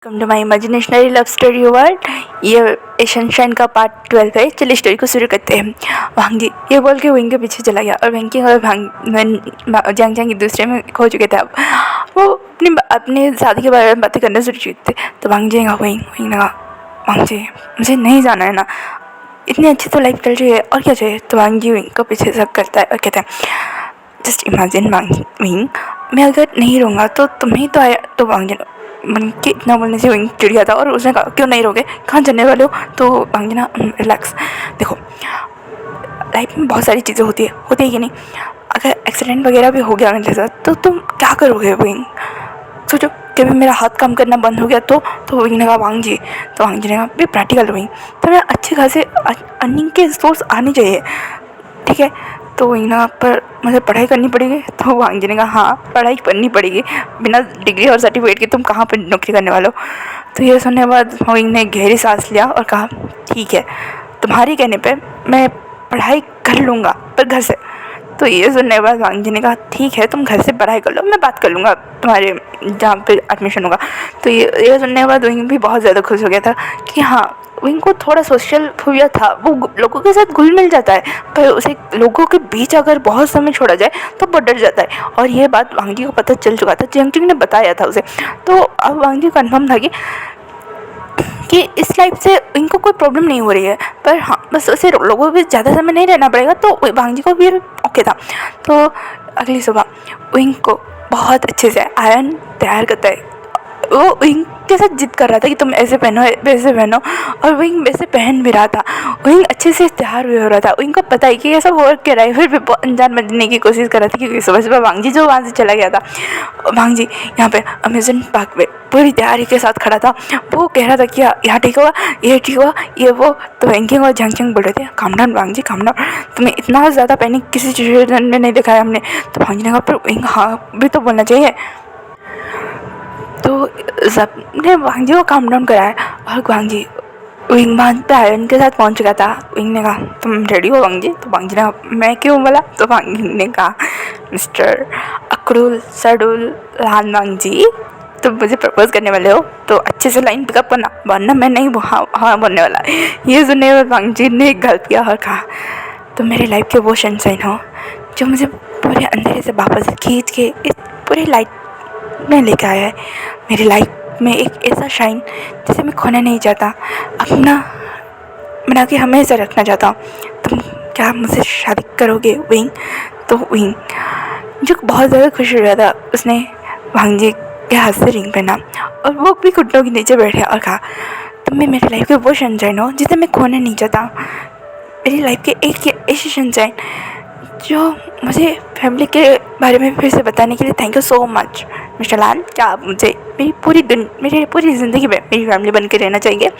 Welcome to my imaginationary love story world. ये sunshine का part 12 है। चलिए स्टोरी को शुरू करते हैं। भांगी ये बोल के विंग के पीछे चला गया और वेंकी और जंग एक दूसरे में खो चुके थे। अब वो अपनी शादी के बारे में बातें करना शुरू की थे। तो भांग जाएगा विंग ने कहा, भांग जी मुझे नहीं जाना है ना, इतनी अच्छी तो लाइफ चल रही है और क्या चाहिए। तो भांग जी विंग को पीछे से करता है और कहता है, जस्ट इमेजिन विंग, मैं अगर नहीं रहूँगा तो तुम्हें तो आया। तो भांग जी मन के इतना बोलने से विंग चिढ़ गया था और उसने कहा, क्यों नहीं रहोगे, कहाँ जाने वाले हो। तो भांगी ना, रिलैक्स, देखो लाइफ में बहुत सारी चीज़ें होती है कि नहीं। अगर एक्सीडेंट वगैरह भी हो गया मेरे साथ तो तुम क्या करोगे विंग, सोचो कभी मेरा हाथ काम करना बंद हो गया तो विंग ने कहा, भांग जी। तो भांग जी ने कहा, भी प्रैक्टिकल विंग, तो मेरा अच्छे खासे अर्निंग के सोर्स आने चाहिए, ठीक है। तो वही ना, पर मुझे पढ़ाई करनी पड़ेगी। तो वांग जी ने कहा, हाँ पढ़ाई करनी पड़ेगी, बिना डिग्री और सर्टिफिकेट के तुम कहाँ पर नौकरी करने वाले हो। तो ये सुनने के बाद विंग ने गहरी सांस लिया और कहा, ठीक है तुम्हारे कहने पे मैं पढ़ाई कर लूँगा, पर घर से। तो ये सुनने के बाद वांग जी ने कहा, ठीक है तुम घर से पढ़ाई कर लो, मैं बात कर लूँगा तुम्हारे जहाँ पे एडमिशन होगा। तो ये सुनने के बाद विंग भी बहुत ज़्यादा खुश हो गया था कि हाँ, विंग को थोड़ा सोशल फोबिया था, वो लोगों के साथ घुल मिल जाता है, पर उसे लोगों के बीच अगर बहुत समय छोड़ा जाए तो वो डर जाता है। और ये बात वांग जी को पता चल चुका था, जंगचिंग ने बताया था उसे। तो अब वांग जी कन्फर्म था कि इस लाइफ से इनको कोई प्रॉब्लम नहीं हो रही है, पर हाँ बस उसे लोगों में ज़्यादा समय नहीं रहना पड़ेगा। तो वांग जी को भी ओके था। तो अगली सुबह विंग को बहुत अच्छे से आयन तैयार करता है। वो विंग के साथ जिद कर रहा था कि तुम ऐसे पहनो वैसे पहनो, और विंग वैसे पहन भी रहा था। विंग अच्छे से तैयार भी हो रहा था। विंग को पता है कि ये सब हो क्या रहा है, फिर भी अनजान बनने की कोशिश कर रहा था, क्योंकि सुबह सुबह वांग जी जो वहाँ से चला गया था। वांग जी यहाँ पे अम्यूजमेंट पार्क में पूरी तैयारी के साथ खड़ा था। वो कह रहा था कि यहाँ ठीक हुआ, ये ठीक हुआ, ये वो। तो वेंकिंग और झांगचिंग बोल रहे थे, काम डाउन वांग जी, काम डाउन, तुम्हें इतना ज़्यादा पैनिक किसी सिचुएशन में नहीं दिखाया हमने। तो वांग जी ने कहा, पर विंग हाँ भी तो बोलना चाहिए। तो सबने वांग जी को काम डाउन कराया और वांग जी विंग बांध पे आयरन के साथ पहुंच गया था। विंग ने कहा, तुम रेडी हो वांग जी। तो वांग जी ने कहा, मैं क्यों बोला। तो वांग जी ने कहा, मिस्टर अक्रुल सडुल लान वांग जी, तुम मुझे प्रपोज करने वाले हो तो अच्छे से लाइन पिकअप करना, वरना मैं नहीं हाँ बोलने वाला। ये सुनने में वांग जी ने एक गलत किया और कहा, तुम मेरी लाइफ के वो सनशाइन हो जो मुझे पूरे अंधेरे से वापस खींच के इस पूरी लाइट में लेकर आया है। मेरी लाइफ में एक ऐसा शाइन जिसे मैं खोना नहीं चाहता, अपना बना के हमेशा रखना चाहता हूँ। तुम क्या मुझसे शादी करोगे विंग। तो विंग जो बहुत ज़्यादा खुश हो रहा था, उसने वांग जी के हाथ से रिंग पहना और वो भी घुटनों के नीचे बैठे और कहा, तुम भी मेरी लाइफ के वो सनशाइन हो जिसे मैं खोना नहीं चाहता। मेरी लाइफ के एक ऐसी सनशाइन जो मुझे फैमिली के बारे में फिर से बताने के लिए thank you so much mister Lan. क्या आप मुझे मेरी पूरी ज़िंदगी में मेरी फैमिली बन के रहना चाहिए।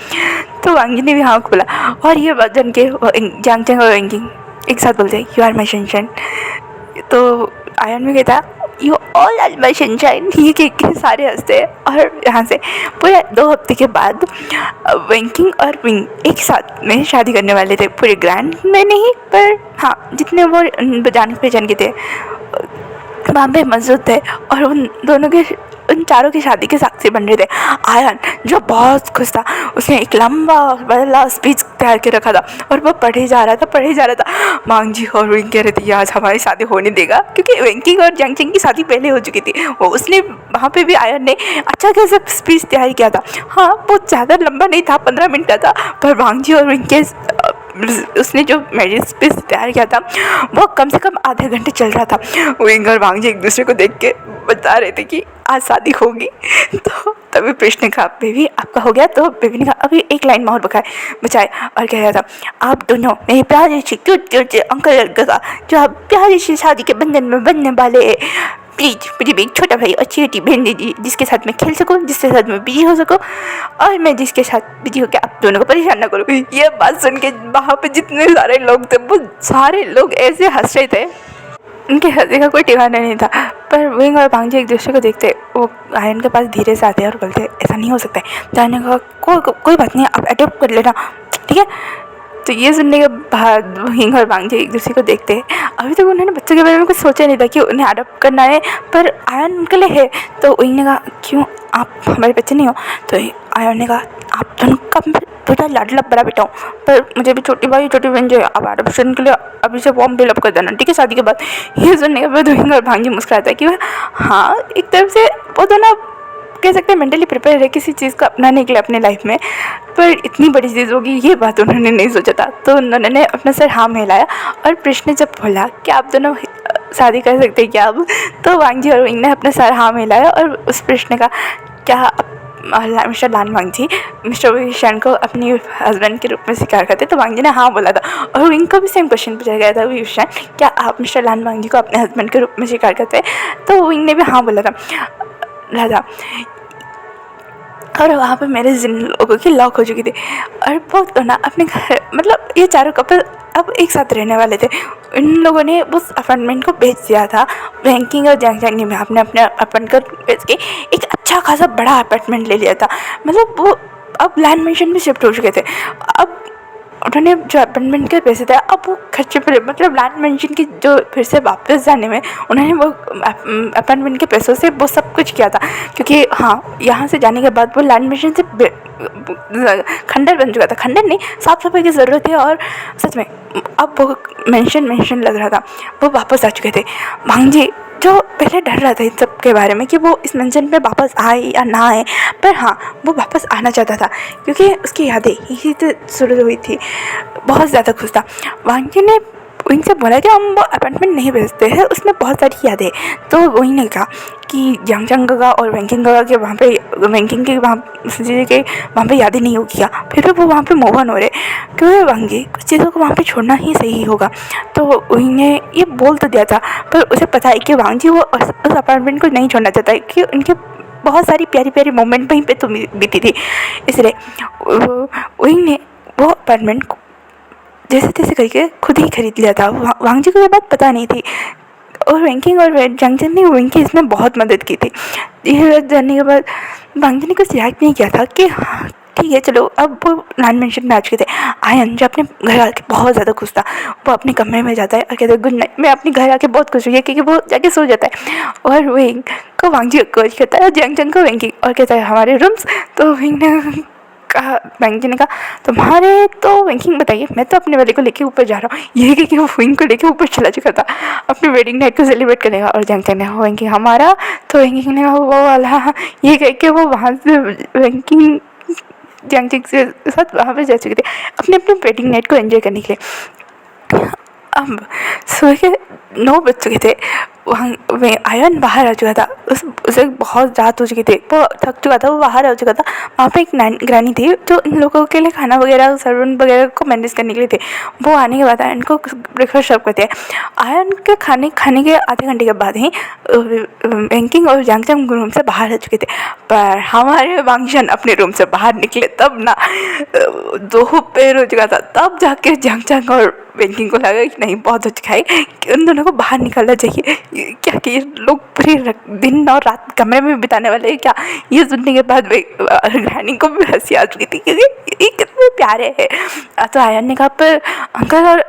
तो वांग जी ने भी हाँ बोला और ये बात जान के झांगचिंग और वेंकिंग एक साथ बोलते, यू आर माई सनशाइन। तो आयन में कहता, you all are my sunshine. ये के सारे हंसते हैं। और यहाँ से पूरे 2 हफ्ते के बाद वेंकिंग और विंग एक साथ में शादी करने वाले थे। पूरे ग्रैंड में नहीं, पर हाँ जितने वो जान पहचान के थे वहाँ पे मौजूद थे, और उन चारों की शादी के साक्षी बन रहे थे। आयन जो बहुत खुश था, उसने एक लंबा बड़ा स्पीच तैयार के रखा था और वो पढ़े जा रहा था। वांग जी और विंग कह रहे थे, आज हमारी शादी होने देगा, क्योंकि वेंकिंग और झांगचिंग की शादी पहले हो चुकी थी। वो उसने वहाँ पे भी आयन ने अच्छा कैसे स्पीच तैयार किया था। हाँ वो ज़्यादा लंबा नहीं था, 15 मिनट का था, पर वांग जी और विंग के उसने जो मैरिज स्पीच तैयार किया था वो कम से कम आधे घंटे चल रहा था। विंग और वांग जी एक दूसरे को देख के बता रहे थे कि आज शादी होगी। तो तभी प्रश्न ने कहा, बेबी आपका हो गया। तो बेबी ने कहा, अभी एक लाइन में और बचाए और कह रहा था, आप दोनों मेरे प्यारे से क्यूट अंकल का जो आप प्यारे से शादी के बंधन में बनने वाले हैं, प्लीज़ मुझे भी एक छोटा भाई और छोटी बहन दीजिए, जिसके साथ मैं खेल सकूँ, जिसके साथ मैं बिजी हो सकूँ, और मैं जिसके साथ बिजी होकर आप दोनों को परेशान ना करूँ। ये बात सुन के वहाँ पे जितने सारे लोग थे वो सारे लोग ऐसे हंस रहे थे, उनके हंसी का कोई ठिकाना नहीं था। पर विंग और वांग जी एक दूसरे को देखते, वो आयन के पास धीरे से आते और बोलते, ऐसा नहीं हो सकता है। जाने का कोई बात नहीं, आप अडोप्ट कर लेना, ठीक है। तो ये सुनने के बाद हिंग और वांगजी एक दूसरे को देखते हैं। अभी तक उन्होंने बच्चों के बारे में कुछ सोचा नहीं था कि उन्हें अडॉप्ट करना है, पर आयन उनके लिए है। तो विंग ने कहा क्यों आप हमारे बच्चे नहीं हो? तो आयन ने कहा आप दोनों का थोड़ा लाडला बड़ा बेटा हूँ, पर मुझे भी छोटी भाई छोटी बहन जो है अब एडॉप्शन के लिए अभी से फॉर्म फिलअप कर देना, ठीक है, शादी के बाद। ये सुनने के बाद विंग और भांजी मुस्कुराता है कि हाँ एक तरफ से वो दोनों कह सकते हैं मेंटली प्रिपेयर है किसी चीज़ को अपनाने के लिए अपने लाइफ में, पर इतनी बड़ी चीज़ होगी ये बात उन्होंने नहीं सोचा था। तो उन्होंने अपना सर हाँ में हिलाया और प्रश्न जब बोला कि आप दोनों शादी कर सकते हैं क्या अब, तो वांगजी और विंग ने अपना सर हाँ में हिलाया और उस प्रश्न का क्या मिस्टर लान वांगजी मिस्टर विशान को अपनी हस्बैंड के रूप में स्वीकार करते? तो वांगजी ने हाँ बोला था और विंग को भी सेम क्वेश्चन पूछा गया था, विशान क्या आप मिस्टर लान वांगजी को अपने हस्बैंड के रूप में स्वीकार करते हैं? तो विंग ने भी हाँ बोला था। और वहाँ पे मेरे जिन लोगों की लॉक हो चुकी थी और बहुत ना अपने घर, मतलब ये चारों कपल अब एक साथ रहने वाले थे। इन लोगों ने उस अपार्टमेंट को बेच दिया था बैंकिंग और जंगजंग में, आपने अपने अपार्टमेंट को बेच के एक अच्छा खासा बड़ा अपार्टमेंट ले लिया था। मतलब वो अब लैंड मेंशन में शिफ्ट हो चुके थे। अब उन्होंने जो अपार्टमेंट के पैसे थे अब वो खर्चे पर, मतलब लैंड मेंशन की जो फिर से वापस जाने में उन्होंने वो अपार्टमेंट के पैसों से वो सब कुछ किया था, क्योंकि हाँ यहाँ से जाने के बाद वो लैंड मेंशन से खंडर बन चुका था। खंडर नहीं, साफ सफाई की ज़रूरत है और सच में अब वो मेंशन लग रहा था, वो वापस आ चुके थे। भांजी जो पहले डर रहा था इन सब के बारे में कि वो इस मेंशन पे वापस आए या ना आए, पर हाँ वो वापस आना चाहता था क्योंकि उसकी यादें यही से शुरू हुई थी। बहुत ज़्यादा खुश था। वांगी ने विंग से बोला कि हम वो अपार्टमेंट नहीं बेचते हैं, उसमें बहुत सारी यादें। तो विंग ने कहा कि जंगजंग गगा और वैंकिंग गगा के वहाँ पे वैंकिंग के वहाँ पे यादें नहीं होगी क्या? फिर भी वो वहाँ पे मूव ऑन हो रहे, क्योंकि वांगी कुछ चीज़ों को वहाँ पे छोड़ना ही सही होगा। तो विंग ने ये बोल तो दिया था, पर उसे पता है कि वांगी वो उस अपार्टमेंट को नहीं छोड़ना चाहता है कि उनके बहुत सारी प्यारी प्यारी मोमेंट वहीं पर तो बीती थी। इसलिए विंग ने वो अपार्टमेंट जैसे तैसे करके खुद ही खरीद लिया था। वांगजी को ये बात पता नहीं थी और वैंकिंग और जंगजंग ने विंग की इसमें बहुत मदद की थी। ये जानने के बाद वांगजी ने कुछ रिएक्ट नहीं किया था कि हाँ ठीक है चलो। अब वो लैंड मेंशन में आ चुके थे। आयन जो अपने घर आके बहुत ज़्यादा खुश था, वो अपने कमरे में जाता है और कहता है गुड नाइट। मैं अपने घर आके बहुत खुश हुई है क्योंकि वो जाके सो जाता है और विंग को वांगजी अप्रोच करता है और जंगजंग को वैंकिंग और कहता है हमारे रूम्स। तो विंग ने कहा, वैंकी ने कहा तुम्हारे तो वैंकिंग बताइए, मैं तो अपने वाले को लेके ऊपर जा रहा हूँ। ये कि वो विंग को लेके ऊपर चला चुका था अपनी वेडिंग नाइट को सेलिब्रेट करेगा। और जंगजंग ने कहा वैंकिंग हमारा, तो वैंकिंग ने कहा वो वाला। ये कह के वो वहाँ से वैंकिंग जंगजंग से साथ वहाँ पे जा चुके थे अपने अपने वेडिंग नाइट को एंजॉय करने के लिए। अब सुबह के 9 बज चुके थे। वहाँ आयन बाहर आ चुका था, उसे बहुत रात हो चुकी थी, वो थक चुका था, वो बाहर आ चुका था। वहाँ पे एक ग्रैनी थी जो इन लोगों के लिए खाना वगैरह सर्वेंट वगैरह को मैनेज करने के लिए थे। वो आने के बाद आयन को ब्रेकफास्ट सर्व करते हैं। आयन के खाने के आधे घंटे के बाद ही वैंकिंग और जंगजंग रूम से बाहर आ चुके थे। पर हमारे वांगशन अपने रूम से बाहर निकले तब ना दोपहर हो चुका था। तब जाके जंगजंग और वैंकिंग को लगा कि नहीं बहुत अच्छा है कि उन दोनों को बाहर निकलना चाहिए। क्या कि ये लोग पूरे दिन और रात कमरे में बिताने वाले हैं क्या? ये सुनने के बाद ग्रैनी को भी हंसी आ चुकी थी क्योंकि ये कितने प्यारे हैं। तो आयन ने कहा पर अंकल और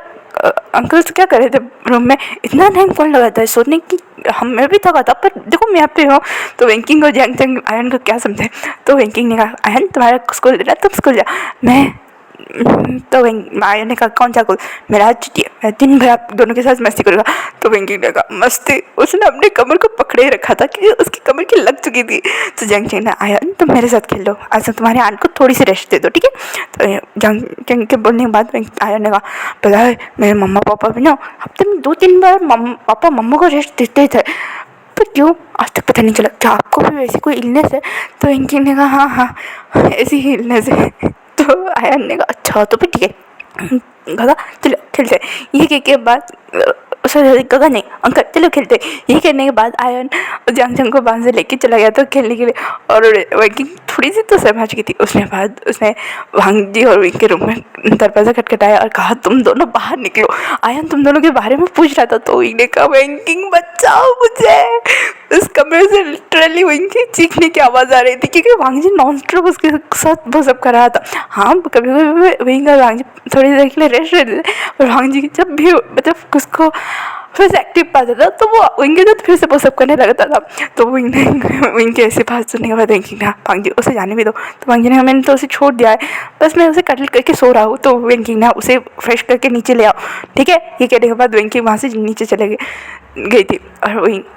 अंकल से क्या करे थे रूम में, इतना टाइम कौन लगाता है सोने की? मैं भी थका था पर देखो मैं यहाँ पे हूँ। तो वैंकिंग और जंगजंग आयन को क्या समझे। तो वैंकिंग ने कहा आयन तुम्हारा स्कूल दे रहा तुम स्कूल जा। मैं तो आयन ने कहा कौन सा स्कूल, मेरा आज छुट्टी है, मैं दिन भर आप दोनों के साथ मस्ती करूँगा। तो वैंकिंग ने कहा मस्ती, उसने अपने कमर को पकड़े रखा था क्योंकि उसकी कमर की लग चुकी थी। तो जंगजंग ने आयन तुम मेरे साथ खेल लो, आज तुम्हारे आन को थोड़ी सी रेस्ट दे दो ठीक है। तो जंगजंग के बोलने के बाद आयन ने कहा पता है मेरे मम्मा पापा भी ना हफ्ते में 2-3 बार पापा मम्मा को रेस्ट देते थे, पर क्यों आज तक पता नहीं चला, क्या आपको भी वैसी कोई इलनेस है? तो वैंकिंग ने कहा हाँ ऐसी ही इलनेस है। तो आयन ने कहा अच्छा तो फिर ठीक है, कहा चलो खेलते। ये के बाद उसने कहा नहीं अंकल चलो खेलते। ये कहने के बाद आयन जंग को बांध से लेके चला गया था खेलने के लिए, और विंकी थोड़ी सी तो समझ गई थी। उसने भांजी और विंकी के रूम में दरवाज़ा खटखटाया और कहा तुम दोनों बाहर निकलो, आयन तुम दोनों के बारे में पूछ रहा था। तो विंकी ने कहा विंकी बचाओ मुझे। उस कमरे से लिटरली विंकी चीखने की आवाज़ आ रही थी, क्योंकि भांजी नॉन स्टॉप उसके साथ वो सब कर रहा था। हाँ कभी कभी विंकी और भांजी थोड़ी देर के लिए रेस्ट रहते थे, और भांजी जब भी मतलब उसको फिर से एक्टिव पाता था तो वो विंकी तो फिर से वो सब करने लगता था। तो विंकी ऐसे बात सुनने के बाद विंकी ने भांजी उसे जाने भी दो। तो भांजी ने मैंने तो उसे छोड़ दिया है, बस मैं उसे कटल करके सो रहा हूँ। तो विंकी ने उसे फ्रेश करके नीचे ले आओ, ठीक है। ये कहने के बाद विंकी वहाँ से नीचे चले गई थी, और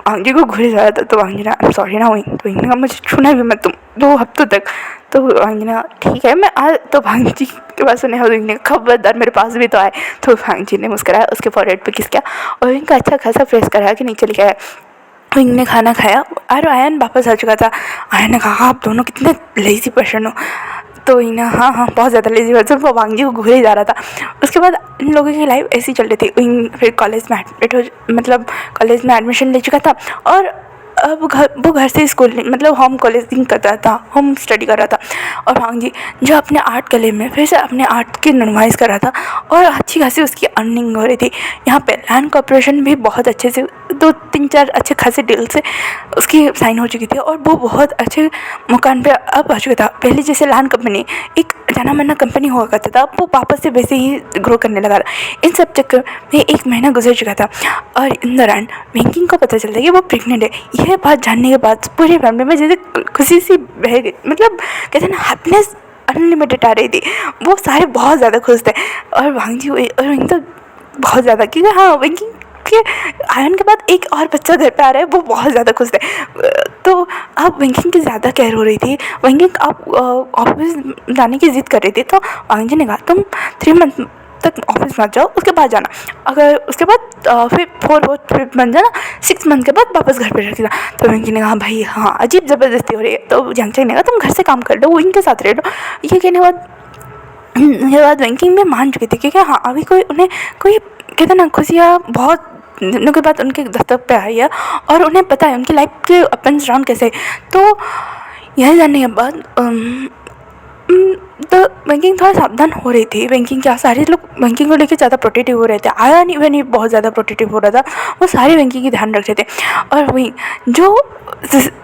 भांजी को घुरे जा रहा था। तो भांजी ने सॉरी ना विंकी, तो विंकी ने कहा मुझे छूना भी मत तुम 2 हफ्तों तक। तो भांजी ने ठीक है मैं आज। तो भांजी के पास सुने विंकी ने खबरदार मेरे पास भी तो आए। तो भांजी ने मुस्कुराया, उसके फॉरहेड पे किस किया, और विंकी अच्छा खासा फ्रेश करा के नीचे लेके आया। विंकी ने खाना खाया और आयन वापस आ चुका था। आयन ने कहा आप दोनों कितने लेजी पर्सन हो। तो ही ना हाँ बहुत ज़्यादा लेजी पर्सन, वो भांजी को घूरे जा रहा था। उसके बाद इन लोगों की लाइफ ऐसी चल रही थी। फिर कॉलेज में मतलब कॉलेज में एडमिशन ले चुका था, और अब वो घर से स्कूल मतलब होम कॉलेजिंग कर रहा था, होम स्टडी कर रहा था। और भांजी जो अपने आर्ट कले में फिर से अपने आर्ट की नुमाइश कर रहा था, और अच्छी खासी उसकी अर्निंग हो रही थी। यहाँ पे लैंड कॉर्पोरेशन भी बहुत अच्छे से 2-3-4 अच्छे खासे डील से उसकी साइन हो चुकी थी, और वो बहुत अच्छे मुकाम पे अब आ चुका था। पहले जैसे लैंड कंपनी एक जाना माना कंपनी हुआ करता था, वो वापस से वैसे ही ग्रो करने लगा था। इन सब चक्कर में 1 महीना गुजर चुका था, और इन दौरान विंकी को पता चलता है कि वो प्रेग्नेंट है। यह बात जानने के बाद पूरी फैमिली में जैसे खुशी सी बह गई, मतलब कहते हैं ना हैप्पीनेस अनलिमिटेड आ रही थी। वो सारे बहुत ज़्यादा खुश थे, और भांजी और विंकी तो बहुत ज़्यादा, क्योंकि हाँ विंकी के आयन के बाद एक और बच्चा घर पे आ रहा है, वो बहुत ज़्यादा खुश थे। तो अब विंकी की ज़्यादा केयर हो रही थी। विंकी अब ऑफिस जाने की ज़िद कर रही थी, तो भांजी ने कहा तुम 3 मंथ तक ऑफिस मत जाओ, उसके बाद जाना। अगर उसके बाद फिर 4 बन जाना, 6 मंथ के बाद वापस घर पे रख देना। तो विंकी ने कहा भाई हाँ अजीब ज़बरदस्ती हो रही है। तो जंगचंग ने कहा तुम घर से काम कर लो, वो इनके साथ रह लो। ये कहने के बाद विंकी में मान चुकी थी, क्योंकि हाँ अभी उन्हें कोई कहते ना खुशियाँ बहुत दिनों के बाद उनके दस्तक पे आई है, और उन्हें पता है उनकी लाइफ के अप एंड डाउन कैसे। तो यह जानने के बाद तो बैंकिंग थोड़ा सावधान हो रही थी। बैंकिंग क्या सारे लोग बैंकिंग को लेकर ज़्यादा प्रोटेक्टिव हो रहे थे। आया नहीं वह नहीं बहुत ज़्यादा प्रोटेक्टिव हो रहा था, वो सारे बैंकिंग की ध्यान रख रहे थे। और वहीं जो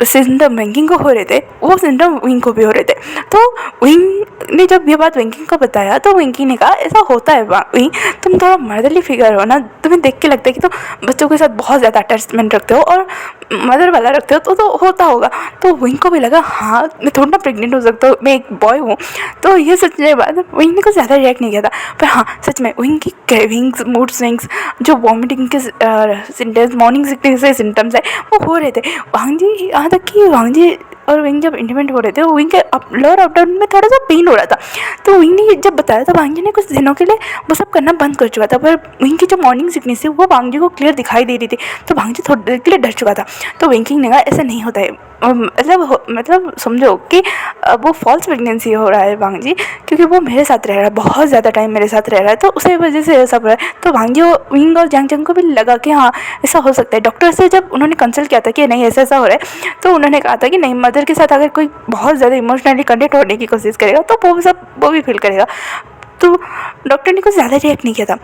सिम्टम बैंकिंग को हो रहे थे वो सिम्टम विंग को भी हो रहे थे। तो विंग ने जब ये बात विंकिंग को बताया तो विंकी ने कहा ऐसा होता है विंग, तुम थोड़ा मदरली फिगर हो ना, तुम्हें देख के लगता है कि तुम बच्चों के साथ बहुत ज़्यादा अटैचमेंट रखते हो और मदर वाला रखते हो, तो होता होगा। तो विंग को भी लगा हाँ मैं थोड़ा ना प्रेग्नेंट हो सकता हूँ, मैं एक बॉय हूँ। तो ये सोचने के बाद विंग ने कुछ ज़्यादा रिएक्ट नहीं किया था। पर हाँ सच में विंग की क्रेविंग्स, मूड स्विंग्स, जो वॉमिटिंग के सिम्टम्स, मॉर्निंग सिकनेस के सिम्टम्स है वो हो रहे थे। वांगजी यहाँ तक कि वांगजी और विंग जब इंटीमेट हो रहे थे विंग के लोअर अपडाउन में थोड़ा सा पेन हो रहा था। तो विंग ने जब बताया तो वांगजी ने कुछ दिनों के लिए वो सब करना बंद कर चुका था। पर विंग की जो मॉर्निंग सिकनेस है वो वांगजी को क्लियर दिखाई दे रही थी। तो वांगजी थोड़ी देर के लिए डर चुका था। तो विंकिंग ने कहा ऐसा नहीं होता है, मतलब समझो कि वो फॉल्स प्रेगनेंसी हो रहा है वांगजी, क्योंकि वो मेरे साथ रह रहा है, बहुत ज़्यादा टाइम मेरे साथ रह रहा है, तो उसी वजह से ऐसा हो रहा है। तो वांगजी विंग और जंग को भी लगा कि हाँ ऐसा हो सकता है। डॉक्टर से जब उन्होंने कंसल्ट किया था कि नहीं ऐसा ऐसा हो रहा है, तो उन्होंने कहा था कि नहीं मदर के साथ अगर कोई बहुत ज़्यादा इमोशनली कनेक्ट होने की कोशिश करेगा तो वो भी फील करेगा। तो डॉक्टर ने कुछ ज़्यादा रिएक्ट नहीं किया था।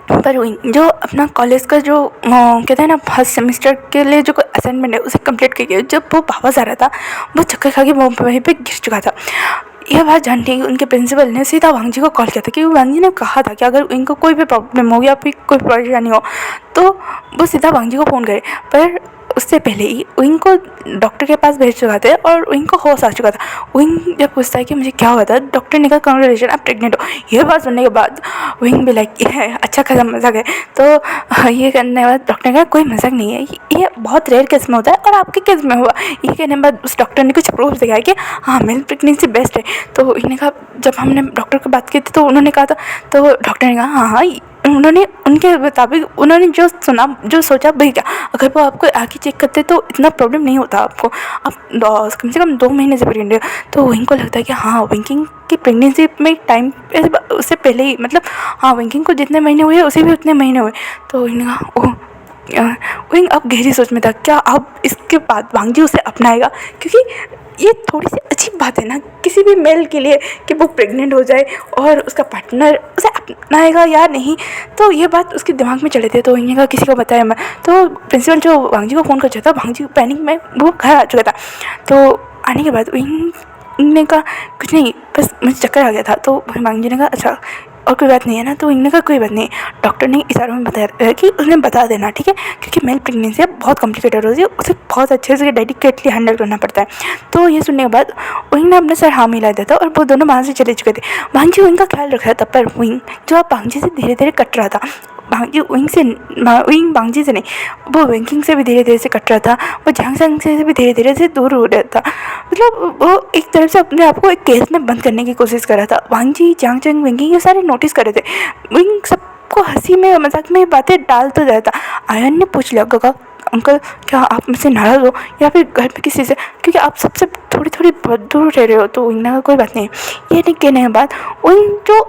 पर जो अपना कॉलेज का जो कहते हैं ना फर्स्ट सेमेस्टर के लिए जो असाइनमेंट है उसे कंप्लीट करके जब वो वापस आ रहा था वो चक्कर खा के वो वहीं पे गिर चुका था। यह बात जानते ही उनके प्रिंसिपल ने सीधा वांगजी को कॉल किया था, क्योंकि वांगजी ने कहा था कि अगर इनको कोई भी प्रॉब्लम हो या फिर कोई परेशानी हो तो वो सीधा वांगजी को फ़ोन करे। पर उससे पहले ही विंग को डॉक्टर के पास भेज चुका था और विंग को होश आ चुका था। विंग जब पूछता है कि मुझे क्या हुआ था, डॉक्टर ने कहा कांग्रेचुलेशन आप प्रेग्नेंट हो। ये बात सुनने के बाद विंग भी लाइक ये अच्छा खासा मजाक है। तो ये करने के बाद डॉक्टर ने कहा कोई मजाक नहीं है, ये बहुत रेयर केस में होता है और आपके केस में हुआ। ये कहने के बाद उस डॉक्टर ने कुछ प्रूफ दिखाया कि हाँ मेल प्रेगनेंसी बेस्ट है। तो इन्हें कहा जब हमने डॉक्टर को बात की थी तो उन्होंने कहा था, तो डॉक्टर ने कहा हाँ हाँ उन्होंने उनके मुताबिक उन्होंने जो सुना जो सोचा वही क्या। अगर वो आपको आगे चेक करते तो इतना प्रॉब्लम नहीं होता आपको। आप कम से कम 2 महीने से प्रेग्नेंट हो, तो इनको लगता है कि हाँ विंकिंग की प्रेगनेंसी में टाइम उससे पहले ही, मतलब हाँ विंकिंग को जितने महीने हुए उसे भी उतने महीने हुए। तो इन्होंने कहा ओह, विंग अब गहरी सोच में था, क्या अब इसके बाद वांगजी उसे अपनाएगा, क्योंकि ये थोड़ी सी अजीब बात है ना किसी भी मेल के लिए कि वो प्रेग्नेंट हो जाए और उसका पार्टनर उसे अपनाएगा या नहीं। तो ये बात उसके दिमाग में चले थे। तो इन्हें कहा किसी को बताया मैं, तो प्रिंसिपल जो वांगजी को फ़ोन कर चुका था, वांगजी पैनिक में वो घर आ चुका था। तो आने के बाद इनने कहा कुछ नहीं, बस मुझे चक्कर आ गया था। तो वांगजी ने कहा अच्छा और कोई बात नहीं है ना। तो इन्होंने कहा कोई बात नहीं, डॉक्टर ने इशारों में बताया कि उसने बता देना, ठीक है, क्योंकि मेल प्रेगनेंसी बहुत कॉम्प्लिकेटेड होती है, उसे बहुत अच्छे से डेडिकेटली हैंडल करना पड़ता है। तो ये सुनने के बाद उन्होंने अपने सर हाँ मिला दिया था और वो दोनों वहाँ से चले चुके थे। वांगजी उनका ख्याल रख रहा था, पर विंग जो अब वांगजी से धीरे धीरे कट रहा था, वांगजी विंग वांगजी से नहीं, वो विंकिंग से भी धीरे धीरे से कट रहा था, वो झांगझांग से भी धीरे धीरे से दूर हो रहा था। मतलब वो एक तरफ से अपने आप को एक केस में बंद करने की कोशिश कर रहा था। वांगजी झांगझांग विंकिंग ये सारे नोटिस कर रहे थे। विंग सबको हंसी में मजाक में बातें डालता रहता। आयन ने पूछ लिया गगा अंकल क्या आप मुझसे नाराज़ हो या फिर घर पे किसी से, क्योंकि आप सबसे थोड़ी थोड़ी दूर रह रहे हो। तो इन्होंने कहा कोई बात नहीं। ये नहीं कहने के बाद उन जो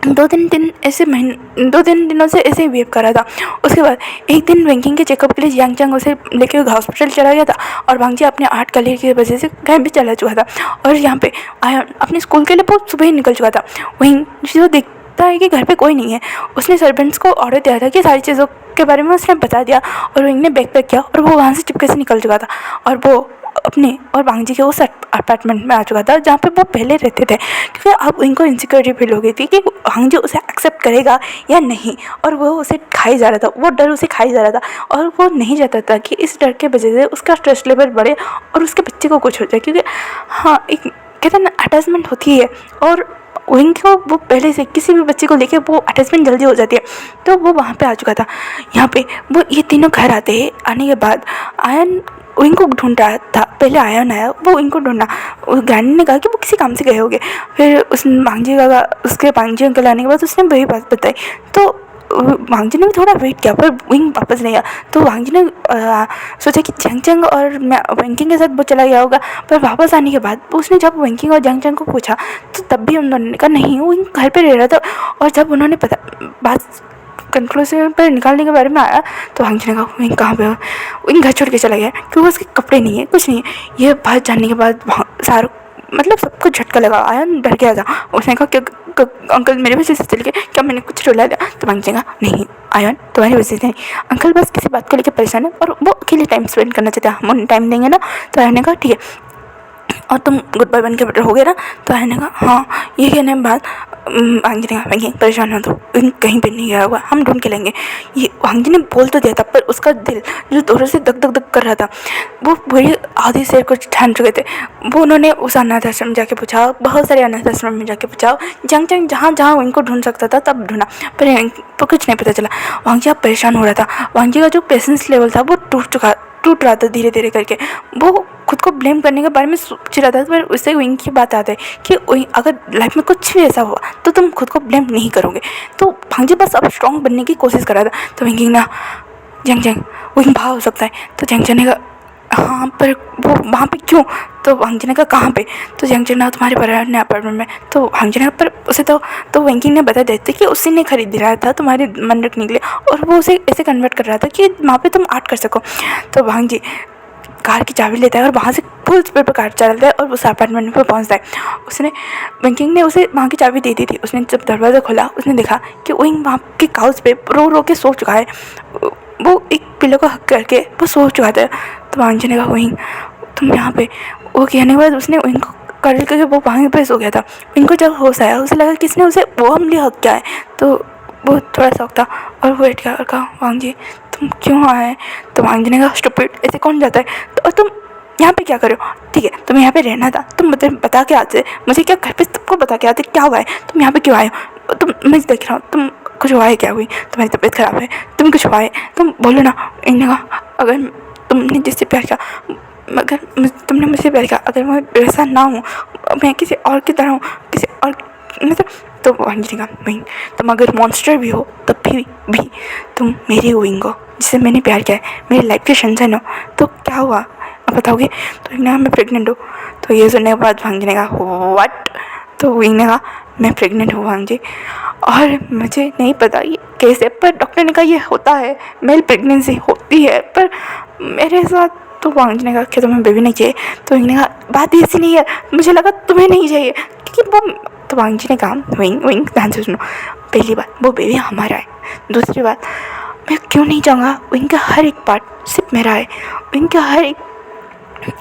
2-3 दिनों से ऐसे ही वेव कर रहा था। उसके बाद एक दिन वैंकिंग के चेकअप के लिए यांगचंग उसे लेके हॉस्पिटल चला गया था और वांगजी अपने आर्ट करियर की वजह से घर भी चला चुका था। और यहाँ पे आया अपने स्कूल के लिए बहुत सुबह ही निकल चुका था। वहीं जो देखता है कि घर पे कोई नहीं है, उसने सर्वेंट्स को ऑर्डर दिया था कि सारी चीज़ों के बारे में उसने बता दिया और विंग ने बैग पैक किया और वो वहाँ से चुपके से निकल चुका था। और वो अपने और वांगजी के उस अपार्टमेंट में आ चुका था जहाँ पे वो पहले रहते थे, क्योंकि अब इनको इनसिक्योरिटी फील हो गई थी कि वांगजी उसे एक्सेप्ट करेगा या नहीं। और वो उसे खाई जा रहा था, वो डर उसे खाई जा रहा था और वो नहीं चाहता था कि इस डर के वजह से उसका स्ट्रेस लेवल बढ़े और उसके बच्चे को कुछ हो जाए, क्योंकि हाँ एक कहते हैं ना अटैचमेंट होती है और विंग को वो पहले से किसी भी बच्चे को लेके वो अटैचमेंट जल्दी हो जाती है। तो वो वहाँ पे आ चुका था। यहाँ पे वो ये तीनों घर आते हैं। आने के बाद आयन विंग को ढूंढ रहा था। पहले आयन आया, वो विंग को ढूंढना, ग्रैनी ने कहा कि वो किसी काम से गए होंगे। फिर उसने वांगजी का उसके वांगजी अंकल आने के बाद उसने वही बात बताई। तो वांगजी ने भी थोड़ा वेट किया पर विंग वापस नहीं आया। तो वांगजी ने सोचा कि झांगझांग और वैंकिंग के साथ वो चला गया होगा। पर वापस आने के बाद उसने जब वैंकिंग और झांगझांग को पूछा तो तब भी उन्होंने कहा नहीं वो घर पे रह रहा था। और जब उन्होंने बात कंक्लूसिव पर निकालने के बारे में आया तो वांगजी ने कहा विंग कहाँ पे हो। विंग घर छोड़ के चला गया क्योंकि उसके कपड़े नहीं है, कुछ नहीं है। ये बात जानने के बाद सारों मतलब सबको झटका लगा। आयन डर गया था। उसने कहा कि अंकल मेरे वजह से चल गए, क्या मैंने कुछ रुला दिया। तो वांगजी ने कहा नहीं आयन तुम्हारी वजह से नहीं, अंकल बस किसी बात को लेकर परेशान है और वो अकेले टाइम स्पेंड करना चाहता है, हम टाइम देंगे ना। तो आयन ने कहा ठीक है और तुम गुड बाय बन के बेटर हो गए ना। तो आयन ने कहा हाँ। ये कहने के बाद वांगजी ने कहा वांगजी परेशान हो तो कहीं पे नहीं गया हुआ, हम ढूंढ के लेंगे। ये वांगजी ने बोल तो दिया था पर उसका दिल जो जोरों से धक धक धक कर रहा था, वो पूरी आधी शेर को ठान चुके थे। वो उन्होंने उस अनाथ आश्रम जाके पूछा, बहुत सारे अनाथ आश्रम में जाके पूछा, जंग जहाँ जहाँ उनको ढूंढ सकता था तब ढूंढा पर कुछ नहीं पता चला। वांगजी अब परेशान हो रहा था। वांगजी का जो पेशेंस लेवल था वो टूट रहा था धीरे धीरे करके। वो खुद को ब्लेम करने के बारे में सोच रहा था। पर उससे विंग की बात आती है कि अगर लाइफ में कुछ भी ऐसा हुआ तो तुम खुद को ब्लेम नहीं करोगे। तो वांगजी बस अब स्ट्रॉन्ग बनने की कोशिश कर रहा था। तो विंग ना जंग विंग भाव हो सकता है। तो जंग ने कहा हाँ पर वो वहाँ पे क्यों। तो वांगजी ने कहा कहाँ पे। तो जंग ने तुम्हारे पुराने अपार्टमेंट में। तो वांगजी ने पर उसे तो विंकिंग ने बता देते कि उसी ने खरीद दिया था तुम्हारे मन रखने के लिए और वो उसे ऐसे कन्वर्ट कर रहा था कि वहाँ पे तुम आर्ट कर सको। तो वांगजी कार की चाबी लेता है और वहाँ से फुल स्पीड पर कार चलाता है और उस अपार्टमेंट पर पहुँचता है। उसने विंकिंग ने उसे वहाँ की चाबी दे दी थी। उसने जब दरवाज़ा खोला उसने देखा कि विंग वहाँ के काउच पे रो रो के सो चुका है। वो एक पिलो को हक करके वो सो चुका था। तो वांगजी ने कहा विंग तुम यहाँ पे। वो कहने के बाद उसने विंग को कर करके वो वहीं पे सो गया था। विंग को जब होश आया उसे लगा किसने उसे वो हमले हक किया है। तो वो थोड़ा शौक था और वो बैठ गया और कहा वांगजी तुम क्यों आए। तो वांगजी ने कहा स्टूपिड ऐसे कौन जाता है। तो और तुम यहाँ पे क्या करो। ठीक है तुम यहाँ पे रहना था, तुम मुझे बता के आते, मुझे क्या घर पे सबको बता के आते क्या हुआ है, तुम यहाँ पे क्यों आए हो। तुम मैं देख रहा हूँ तुम कुछ हुआ है, क्या हुई, तुम्हारी तबीयत ख़राब है, तुम कुछ हुआ है, तुम बोलो ना। इन्होंने कहा अगर तुमने जिससे प्यार किया, अगर तुमने मुझसे प्यार किया, अगर मैं वैसा ना हूँ, मैं किसी और की तरह हूँ, किसी और मतलब तो वांग जी ने कहा विंग तुम अगर मॉन्स्टर भी हो तब भी तुम मेरी विंग हो जिससे मैंने प्यार किया है, मेरी लाइफ के सनशाइन हो, तो क्या हुआ आप बताओगे? तो विंग ने कहा मैं प्रेग्नेंट हूँ। तो ये सुनने के बाद वांग जी ने कहा व्हाट? तो विंग ने कहा मैं प्रेग्नेंट हूँ वांग जी, और मुझे नहीं पता ये कैसे, पर डॉक्टर ने कहा ये होता है, मेल प्रेगनेंसी होती है पर मेरे साथ। तो वांग जी ने कहा कि तुम्हें बेबी नहीं चाहिए? तो विंग ने कहा बात ऐसी नहीं है, मुझे लगा तुम्हें नहीं चाहिए क्योंकि वो। तो वांग जी ने कहा विंग विंग ध्यान से सुनो, पहली बात वो बेबी हमारा है, दूसरी बात मैं क्यों नहीं चाहूँगा विंग का हर एक पार्ट सिर्फ मेरा है, विंग का हर एक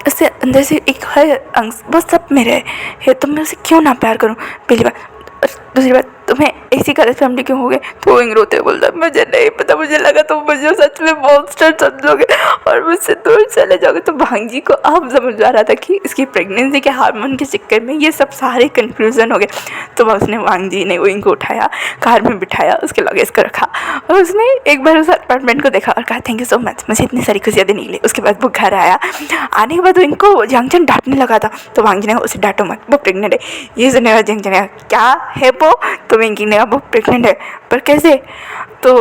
उससे अंदर से एक हर अंग वो सब मेरे है, तो मैं उसे क्यों ना प्यार करूँ, पहली बात। और दूसरी बात तुम्हें ऐसी गलत फैमिली क्यों हो गए? तो विंग रोते बोलता मुझे नहीं पता, मुझे लगा तुम मुझे सच में मॉन्स्टर समझोगे और मुझसे दूर चले जाओगे। तो भांग जी को अब समझ आ रहा था कि इसकी प्रेगनेंसी के हार्मोन के चक्कर में ये सब सारे कंफ्यूजन हो गए। तो उसने वांग जी ने विंग को उठाया, कार में बिठाया, उसके लगेज को रखा और उसने एक बार उस अपार्टमेंट को देखा और कहा थैंक यू सो मच, मुझे इतनी सारी खुशियाँ देने के लिए। उसके बाद वो घर आया, आने के बाद इनको जंगचन डांटने लगा था। तो वांग जी ने उसे डांटो मत, वो प्रेग्नेंट है। ये सुनने का जंगचन ने क्या है वो? तो विंग ने कहा वो प्रेग्नेंट है, पर कैसे? तो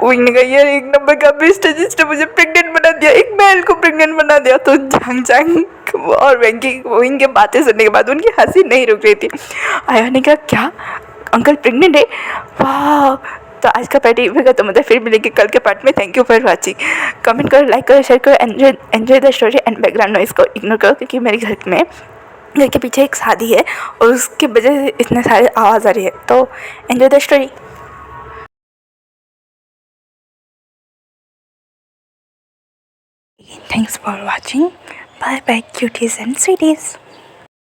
विंग ने कहा ये एक नंबर का बेस्ट है जिसने मुझे प्रेग्नेंट बना दिया, एक मेल को प्रेग्नेंट बना दिया। तो जंग और विंग की बातें सुनने के बाद उनकी हंसी नहीं रुक रही थी। आया ने कहा क्या अंकल प्रेग्नेंट है? वाह। तो आज का पार्ट यही होगा, तो मतलब फिर मिलेंगे कल के पार्ट में। Thank you for watching. Comment करो, लाइक करो, शेयर करो, enjoy the story and background noise को इग्नोर करो क्योंकि मेरे घर के पीछे एक शादी है और उसकी वजह से इतने सारे आवाज़ आ रही है। तो enjoy the story. Thanks for watching. Bye bye cuties and स्वीटीज।